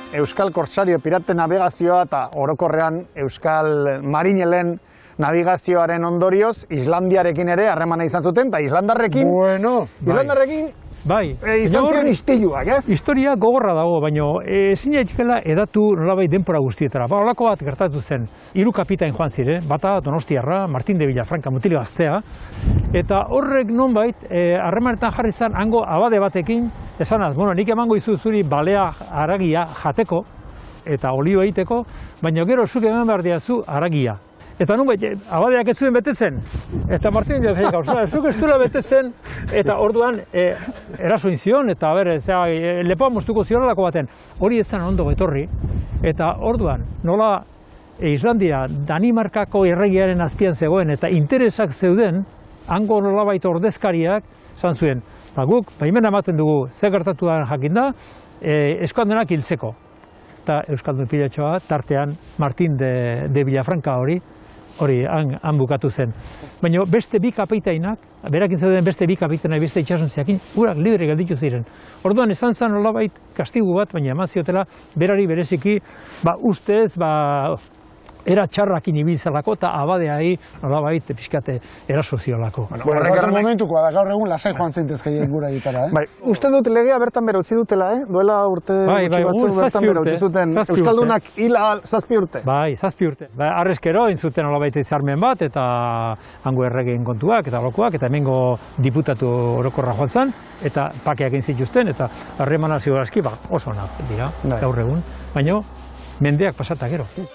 Euskal Korsario pirate navegazioa eta orokorrean Euskal Marinelen navigazioaren ondorioz Islandiarekin ere harremana izan zuten, eta Islandarrekin Bai, izan ziren istiluak, ez? Historia gogorra dago, baina ezin daitekela edatu nolabait denpora guztietara. Holako bat gertatu zen, 3 kapitain joan ziren, bata Donostiarra, Martin de Villafranca, mutile gaztea, eta horrek nonbait harremanetan jarri zen hango abade batekin, esanaz, nik emango izu zuri balea haragia jateko, eta olio egiteko, baina gero zuk eman behar diazu haragia. Eta nunbait, abadeak ez zuen betetzen, eta Martin de Villafranca, zuk ez duela betetzen, eta orduan eraso zion, eta lepoa moztuko zioralako baten. Hori ez zen ondo etorri, eta orduan, nola Islandia Danimarkako erregiaren azpian zegoen, eta interesak zeuden, hango nolabait ordezkariak, zan zuen, guk, baimena ematen dugu, ze gertatu da jakinda, eskualdunak hiltzeko. Eta Euskaldun pilatxoa, tartean Martin de Villafranca hori han bukatu zen. Baina beste 2 kapeitainak, berakin zeuden beste 2 kapeitainak, beste itxasuntziakin, urak libre gelditu ziren. Orduan esan zen nolabait kastigu bat, baina eman ziotela berari bereziki, ustez, era txarrakin ibiltzalako eta abadeai nolabait pixkate eraso ziolako. Horrek momentukoa da, gaur egun lasai joan zeintezke gura egitara, Bai, uste dut legea bertan bera utzi dutela, duela urte batzuk bertan bera utzi zuten. Euskaldunak hila 7 urte. Bai, 7 urte. Arrezkero intzuten nolabait izarmen bat, eta hango erregeen kontuak, eta lokuak, eta hemengo diputatu orokorra joan zen, eta pakeak egin zituzten, eta harremana ziur aski oso onak dira, gaur egun, baina mendeak pasata gero.